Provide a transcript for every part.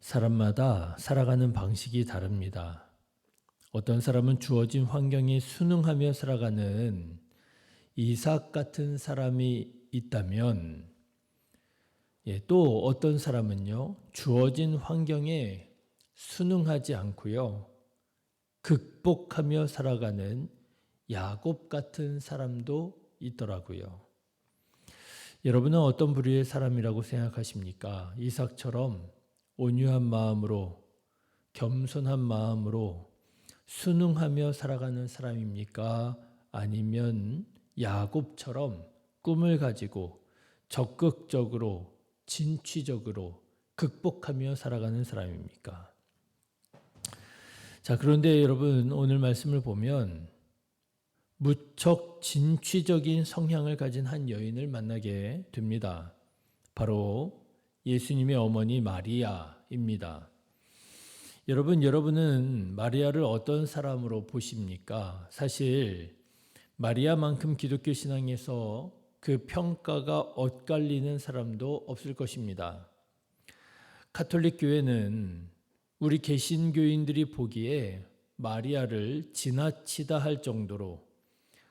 사람마다 살아가는 방식이 다릅니다. 어떤 사람은 주어진 환경에 순응하며 살아가는 이삭 같은 사람이 있다면, 또 어떤 사람은요, 주어진 환경에 순응하지 않고요, 극복하며 살아가는 야곱 같은 사람도 있더라고요. 여러분은 어떤 부류의 사람이라고 생각하십니까? 이삭처럼 온유한 마음으로, 겸손한 마음으로 순응하며 살아가는 사람입니까? 아니면 야곱처럼 꿈을 가지고 적극적으로, 진취적으로 극복하며 살아가는 사람입니까? 자, 그런데 여러분, 오늘 말씀을 보면 무척 진취적인 성향을 가진 한 여인을 만나게 됩니다. 바로 예수님의 어머니 마리아입니다. 여러분은 마리아를 어떤 사람으로 보십니까? 사실 마리아만큼 기독교 신앙에서 그 평가가 엇갈리는 사람도 없을 것입니다. 가톨릭 교회는 우리 개신교인들이 보기에 마리아를 지나치다 할 정도로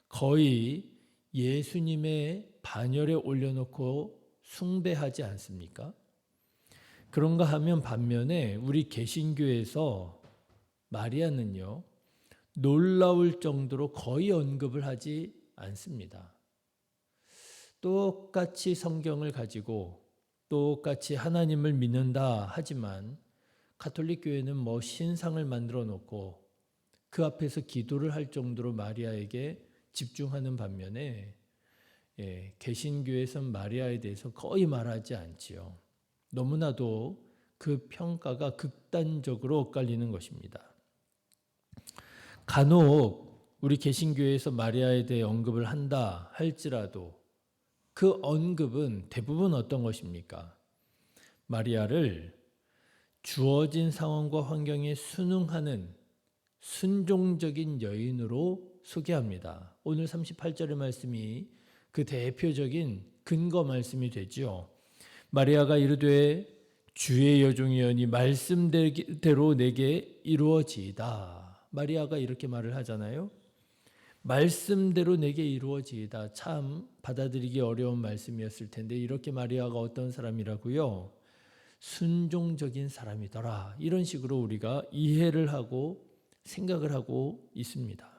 거의 예수님의 반열에 올려놓고 숭배하지 않습니까? 그런가 하면 반면에 우리 개신교에서 마리아는요, 놀라울 정도로 거의 언급을 하지 않습니다. 똑같이 성경을 가지고 똑같이 하나님을 믿는다 하지만 가톨릭 교회는 신상을 만들어 놓고 그 앞에서 기도를 할 정도로 마리아에게 집중하는 반면에 개신교에서는 마리아에 대해서 거의 말하지 않지요. 너무나도 그 평가가 극단적으로 엇갈리는 것입니다. 간혹 우리 개신교에서 마리아에 대해 언급을 한다 할지라도 그 언급은 대부분 어떤 것입니까? 마리아를 주어진 상황과 환경에 순응하는 순종적인 여인으로 소개합니다. 오늘 38절의 말씀이 그 대표적인 근거 말씀이 되죠. 마리아가 이르되 주의 여종이여니 말씀대로 내게 이루어지이다. 마리아가 이렇게 말을 하잖아요. 말씀대로 내게 이루어지이다. 참 받아들이기 어려운 말씀이었을 텐데 이렇게 마리아가 어떤 사람이라고요? 순종적인 사람이더라. 이런 식으로 우리가 이해를 하고 생각을 하고 있습니다.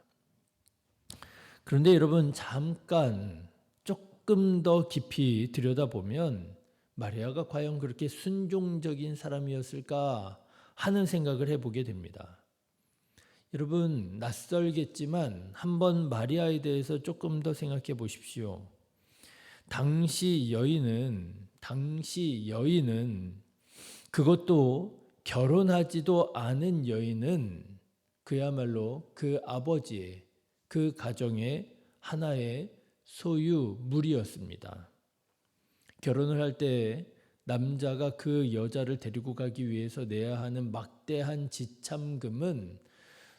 그런데 여러분 잠깐 조금 더 깊이 들여다보면 마리아가 과연 그렇게 순종적인 사람이었을까 하는 생각을 해보게 됩니다. 여러분 낯설겠지만 한번 마리아에 대해서 조금 더 생각해 보십시오. 당시 여인은 그것도 결혼하지도 않은 여인은 그야말로 그 아버지의 그 가정의 하나의 소유물이었습니다. 결혼을 할 때 남자가 그 여자를 데리고 가기 위해서 내야 하는 막대한 지참금은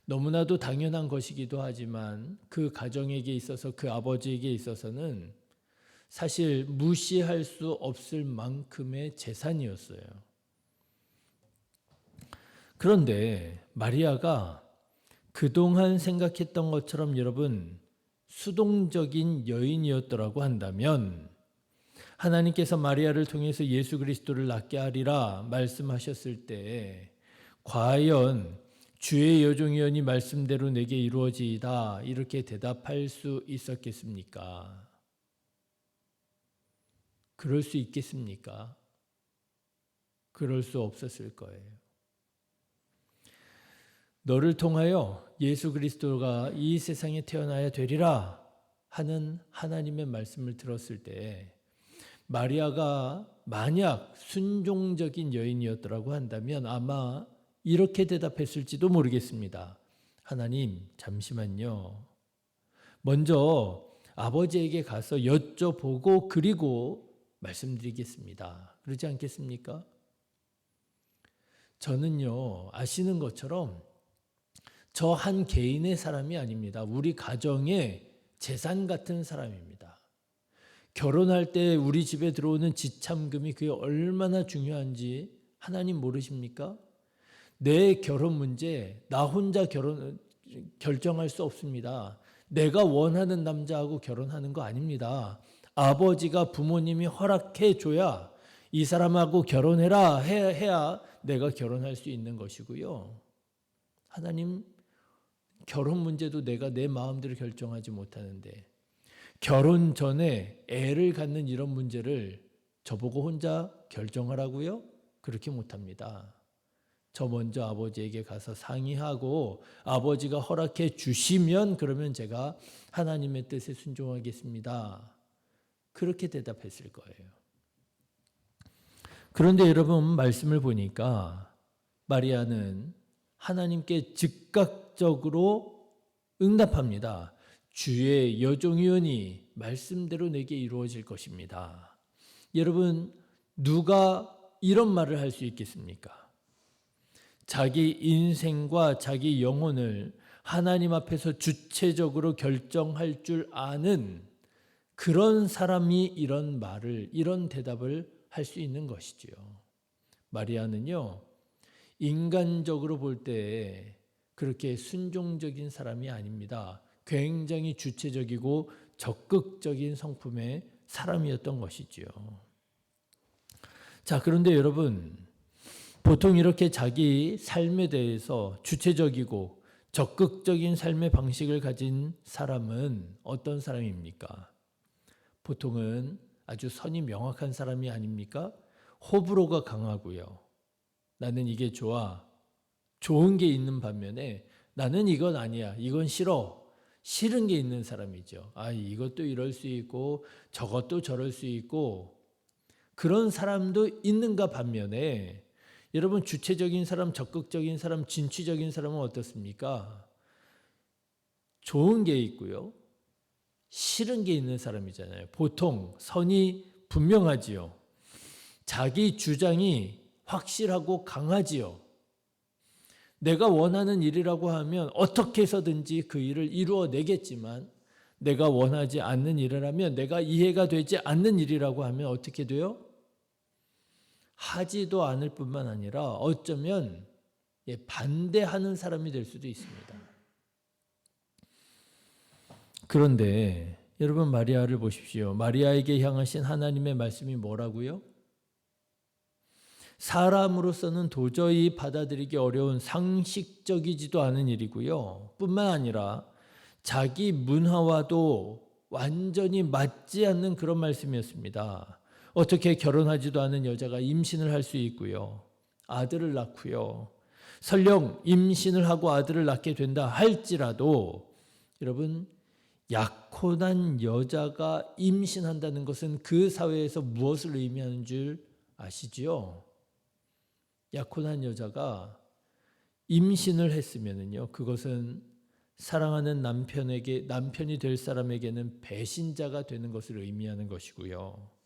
너무나도 당연한 것이기도 하지만 그 가정에게 있어서 그 아버지에게 있어서는 사실 무시할 수 없을 만큼의 재산이었어요. 그런데 마리아가 그동안 생각했던 것처럼 여러분 수동적인 여인이었더라고 한다면 하나님께서 마리아를 통해서 예수 그리스도를 낳게 하리라 말씀하셨을 때 과연 주의 여종이여니 말씀대로 내게 이루어지이다 이렇게 대답할 수 있었겠습니까? 그럴 수 있겠습니까? 그럴 수 없었을 거예요. 너를 통하여 예수 그리스도가 이 세상에 태어나야 되리라 하는 하나님의 말씀을 들었을 때 마리아가 만약 순종적인 여인이었더라고 한다면 아마 이렇게 대답했을지도 모르겠습니다. 하나님, 잠시만요. 먼저 아버지에게 가서 여쭤보고 그리고 말씀드리겠습니다. 그러지 않겠습니까? 저는요, 아시는 것처럼 저 한 개인의 사람이 아닙니다. 우리 가정의 재산 같은 사람입니다. 결혼할 때 우리 집에 들어오는 지참금이 그게 얼마나 중요한지 하나님 모르십니까? 내 결혼 문제 나 혼자 결정할 수 없습니다. 내가 원하는 남자하고 결혼하는 거 아닙니다. 아버지가 부모님이 허락해 줘야 이 사람하고 결혼해라 해야 내가 결혼할 수 있는 것이고요. 하나님 결혼 문제도 내가 내 마음대로 결정하지 못하는데 결혼 전에 애를 갖는 이런 문제를 저보고 혼자 결정하라고요? 그렇게 못합니다. 저 먼저 아버지에게 가서 상의하고 아버지가 허락해 주시면 그러면 제가 하나님의 뜻에 순종하겠습니다. 그렇게 대답했을 거예요. 그런데 여러분 말씀을 보니까 마리아는 하나님께 즉각적으로 응답합니다. 주의 여종이오니 말씀대로 내게 이루어질 것입니다. 여러분 누가 이런 말을 할 수 있겠습니까? 자기 인생과 자기 영혼을 하나님 앞에서 주체적으로 결정할 줄 아는 그런 사람이 이런 말을, 이런 대답을 할 수 있는 것이지요. 마리아는요, 인간적으로 볼 때 그렇게 순종적인 사람이 아닙니다. 굉장히 주체적이고 적극적인 성품의 사람이었던 것이지요. 자, 그런데 여러분, 보통 이렇게 자기 삶에 대해서 주체적이고 적극적인 삶의 방식을 가진 사람은 어떤 사람입니까? 보통은 아주 선이 명확한 사람이 아닙니까? 호불호가 강하고요. 나는 이게 좋아. 좋은 게 있는 반면에 나는 이건 아니야. 이건 싫어. 싫은 게 있는 사람이죠. 아, 이것도 이럴 수 있고 저것도 저럴 수 있고 그런 사람도 있는가 반면에 여러분 주체적인 사람, 적극적인 사람, 진취적인 사람은 어떻습니까? 좋은 게 있고요. 싫은 게 있는 사람이잖아요. 보통 선이 분명하지요. 자기 주장이 확실하고 강하지요. 내가 원하는 일이라고 하면 어떻게 해서든지 그 일을 이루어내겠지만 내가 원하지 않는 일을 하면 내가 이해가 되지 않는 일이라고 하면 어떻게 돼요? 하지도 않을 뿐만 아니라 어쩌면 반대하는 사람이 될 수도 있습니다. 그런데 여러분 마리아를 보십시오. 마리아에게 향하신 하나님의 말씀이 뭐라고요? 사람으로서는 도저히 받아들이기 어려운 상식적이지도 않은 일이고요. 뿐만 아니라 자기 문화와도 완전히 맞지 않는 그런 말씀이었습니다. 어떻게 결혼하지도 않은 여자가 임신을 할 수 있고요. 아들을 낳고요. 설령 임신을 하고 아들을 낳게 된다 할지라도 여러분 약혼한 여자가 임신한다는 것은 그 사회에서 무엇을 의미하는 줄 아시지요? 약혼한 여자가 임신을 했으면은요, 그것은 사랑하는 남편이 될 사람에게는 배신자가 되는 것을 의미하는 것이고요.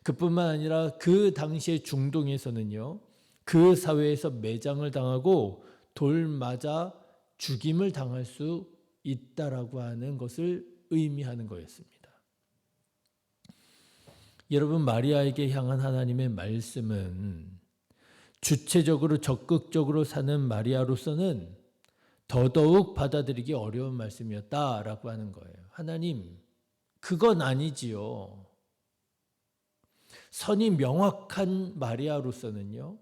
그뿐만 아니라 그 당시의 중동에서는요, 그 사회에서 매장을 당하고 돌 맞아 죽임을 당할 수 있다라고 하는 것을 의미하는 거였습니다. 여러분 마리아에게 향한 하나님의 말씀은 주체적으로 적극적으로 사는 마리아로서는 더더욱 받아들이기 어려운 말씀이었다라고 하는 거예요. 하나님, 그건 아니지요. 선이 명확한 마리아로서는요,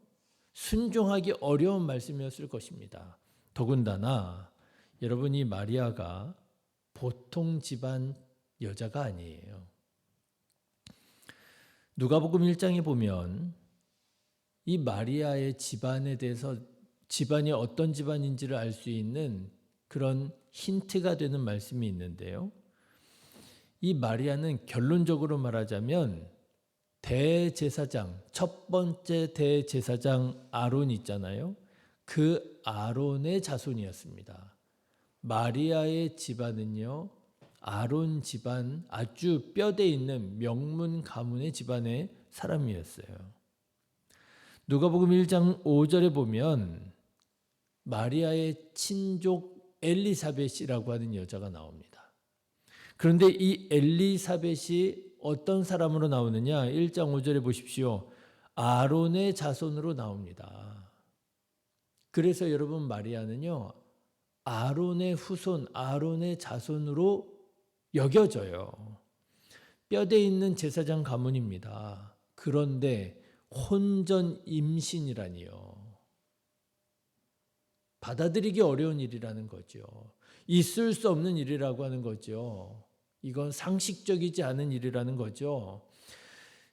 순종하기 어려운 말씀이었을 것입니다. 더군다나 여러분이 마리아가 보통 집안 여자가 아니에요. 누가복음 1장에 보면 이 마리아의 집안에 대해서 집안이 어떤 집안인지를 알 수 있는 그런 힌트가 되는 말씀이 있는데요. 이 마리아는 결론적으로 말하자면 대제사장, 첫 번째 대제사장 아론 있잖아요. 그 아론의 자손이었습니다. 마리아의 집안은요, 아론 집안 아주 뼈대 있는 명문 가문의 집안의 사람이었어요. 누가복음 1장 5절에 보면 마리아의 친족 엘리사벳이라고 하는 여자가 나옵니다. 그런데 이 엘리사벳이 어떤 사람으로 나오느냐? 1장 5절에 보십시오. 아론의 자손으로 나옵니다. 그래서 여러분 마리아는요, 아론의 후손, 아론의 자손으로 여겨져요. 뼈대 있는 제사장 가문입니다. 그런데 혼전 임신이라니요. 받아들이기 어려운 일이라는 거죠. 있을 수 없는 일이라고 하는 거죠. 이건 상식적이지 않은 일이라는 거죠.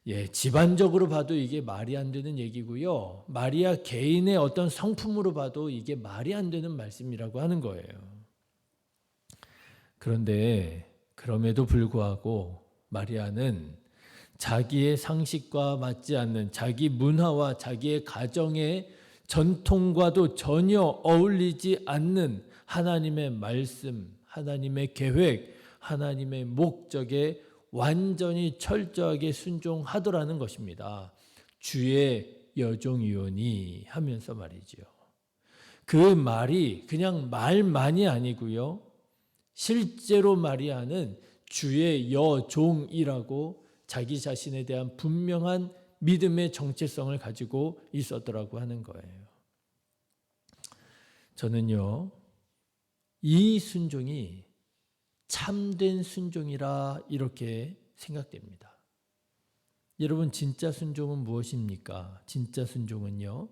예, 집안적으로 봐도 이게 말이 안 되는 얘기고요. 마리아 개인의 어떤 성품으로 봐도 이게 말이 안 되는 말씀이라고 하는 거예요. 그런데 그럼에도 불구하고 마리아는 자기의 상식과 맞지 않는 자기 문화와 자기의 가정의 전통과도 전혀 어울리지 않는 하나님의 말씀, 하나님의 계획, 하나님의 목적에 완전히 철저하게 순종하더라는 것입니다. 주의 여종이오니 하면서 말이지요. 그 말이 그냥 말만이 아니고요. 실제로 마리아는 주의 여종이라고 자기 자신에 대한 분명한 믿음의 정체성을 가지고 있었더라고 하는 거예요. 저는요, 이 순종이 참된 순종이라 이렇게 생각됩니다. 여러분, 진짜 순종은 무엇입니까? 진짜 순종은요,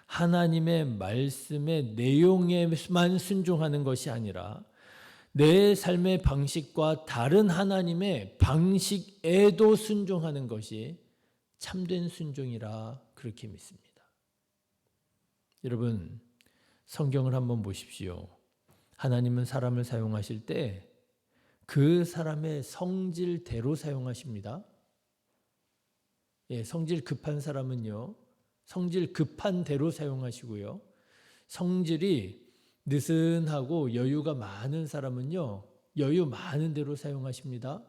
하나님의 말씀의 내용에만 순종하는 것이 아니라 내 삶의 방식과 다른 하나님의 방식에도 순종하는 것이 참된 순종이라 그렇게 믿습니다. 여러분, 성경을 한번 보십시오. 하나님은 사람을 사용하실 때 그 사람의 성질대로 사용하십니다. 예, 성질 급한 사람은요, 성질 급한 대로 사용하시고요. 성질이 느슨하고 여유가 많은 사람은요, 여유 많은 대로 사용하십니다.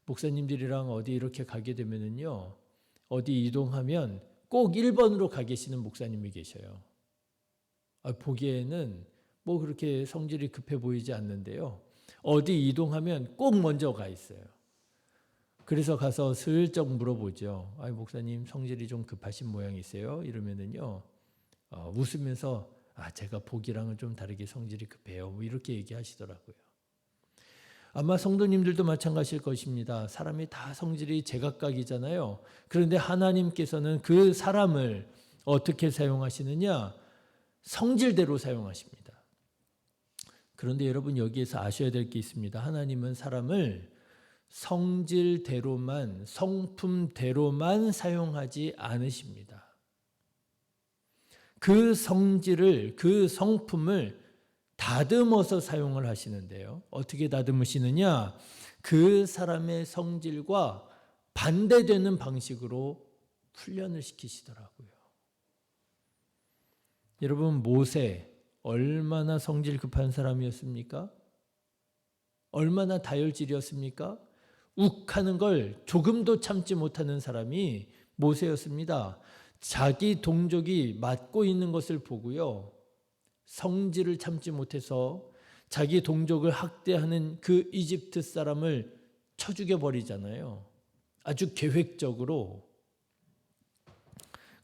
목사님들이랑 어디 이렇게 가게 되면은요, 어디 이동하면 꼭 1번으로 가 계시는 목사님이 계셔요. 보기에는 뭐 그렇게 성질이 급해 보이지 않는데요. 어디 이동하면 꼭 먼저 가 있어요. 그래서 가서 슬쩍 물어보죠. 목사님 성질이 좀 급하신 모양이세요? 이러면은요, 웃으면서 제가 보기랑은 좀 다르게 성질이 급해요. 뭐 이렇게 얘기하시더라고요. 아마 성도님들도 마찬가지일 것입니다. 사람이 다 성질이 제각각이잖아요. 그런데 하나님께서는 그 사람을 어떻게 사용하시느냐? 성질대로 사용하십니다. 그런데 여러분, 여기에서 아셔야 될 게 있습니다. 하나님은 사람을 성질대로만, 성품대로만 사용하지 않으십니다. 그 성질을, 그 성품을 다듬어서 사용을 하시는데요. 어떻게 다듬으시느냐? 그 사람의 성질과 반대되는 방식으로 훈련을 시키시더라고요. 여러분, 모세 얼마나 성질 급한 사람이었습니까? 얼마나 다혈질이었습니까? 욱하는 걸 조금도 참지 못하는 사람이 모세였습니다. 자기 동족이 맞고 있는 것을 보고요, 성질을 참지 못해서 자기 동족을 학대하는 그 이집트 사람을 쳐 죽여버리잖아요. 아주 계획적으로.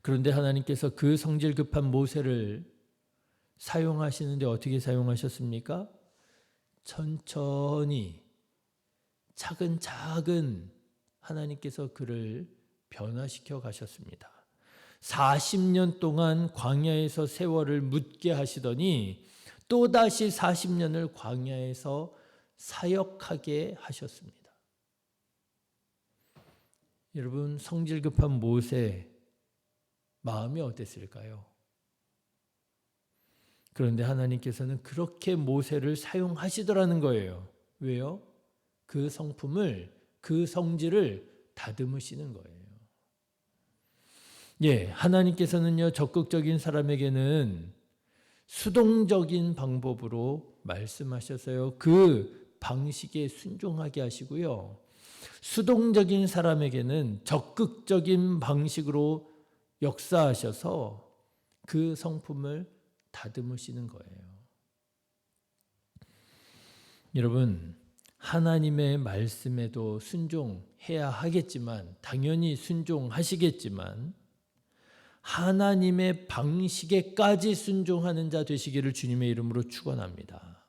그런데 하나님께서 그 성질 급한 모세를 사용하시는데 어떻게 사용하셨습니까? 천천히 차근차근 하나님께서 그를 변화시켜 가셨습니다. 40년 동안 광야에서 세월을 묻게 하시더니 또다시 40년을 광야에서 사역하게 하셨습니다. 여러분, 성질 급한 모세 마음이 어땠을까요? 그런데 하나님께서는 그렇게 모세를 사용하시더라는 거예요. 왜요? 그 성품을, 그 성질을 다듬으시는 거예요. 예, 하나님께서는요, 적극적인 사람에게는 수동적인 방법으로 말씀하셔서요, 그 방식에 순종하게 하시고요. 수동적인 사람에게는 적극적인 방식으로 역사하셔서 그 성품을 다듬으시는 거예요. 여러분, 하나님의 말씀에도 순종해야 하겠지만, 당연히 순종하시겠지만, 하나님의 방식에까지 순종하는 자 되시기를 주님의 이름으로 축원합니다.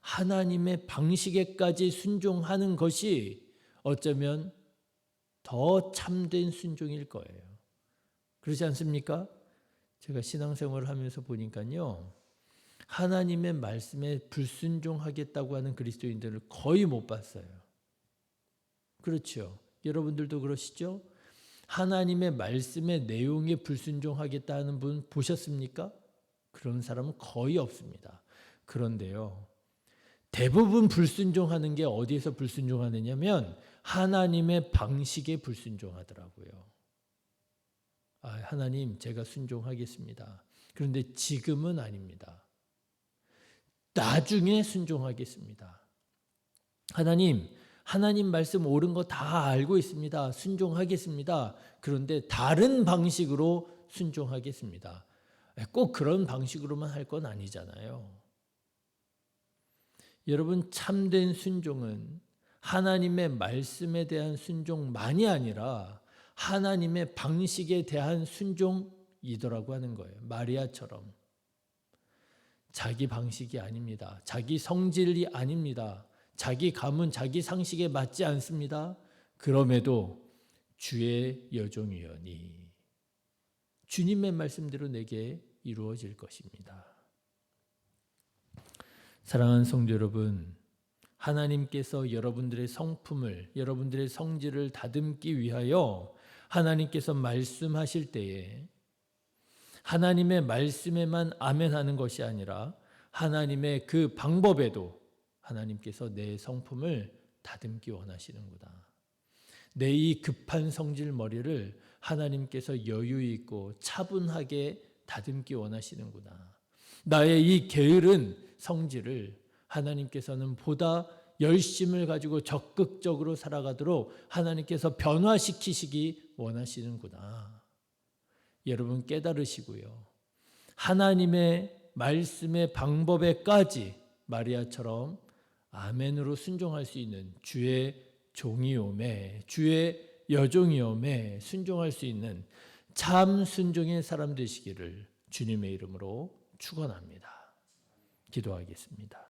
하나님의 방식에까지 순종하는 것이 어쩌면 더 참된 순종일 거예요. 그렇지 않습니까? 제가 신앙생활을 하면서 보니까요, 하나님의 말씀에 불순종하겠다고 하는 그리스도인들을 거의 못 봤어요. 그렇죠? 여러분들도 그러시죠? 하나님의 말씀의 내용에 불순종하겠다는 분 보셨습니까? 그런 사람은 거의 없습니다. 그런데요, 대부분 불순종하는 게 어디에서 불순종하느냐면 하나님의 방식에 불순종하더라고요. 하나님, 제가 순종하겠습니다. 그런데 지금은 아닙니다. 나중에 순종하겠습니다. 하나님 말씀 옳은 거 다 알고 있습니다. 순종하겠습니다. 그런데 다른 방식으로 순종하겠습니다. 꼭 그런 방식으로만 할 건 아니잖아요. 여러분, 참된 순종은 하나님의 말씀에 대한 순종만이 아니라 하나님의 방식에 대한 순종이더라고 하는 거예요. 마리아처럼. 자기 방식이 아닙니다. 자기 성질이 아닙니다. 자기 가문, 자기 상식에 맞지 않습니다. 그럼에도 주의 여종이여니 주님의 말씀대로 내게 이루어질 것입니다. 사랑하는 성도 여러분, 하나님께서 여러분들의 성품을, 여러분들의 성질을 다듬기 위하여 하나님께서 말씀하실 때에 하나님의 말씀에만 아멘하는 것이 아니라 하나님의 그 방법에도 하나님께서 내 성품을 다듬기 원하시는구나. 내 이 급한 성질 머리를 하나님께서 여유 있고 차분하게 다듬기 원하시는구나. 나의 이 게으른 성질을 하나님께서는 보다 열심을 가지고 적극적으로 살아가도록 하나님께서 변화시키시기 원하시는구나. 여러분 깨달으시고요. 하나님의 말씀의 방법에까지 마리아처럼 아멘으로 순종할 수 있는 주의 종이오매, 주의 여종이오매 순종할 수 있는 참 순종의 사람 되시기를 주님의 이름으로 축원합니다. 기도하겠습니다.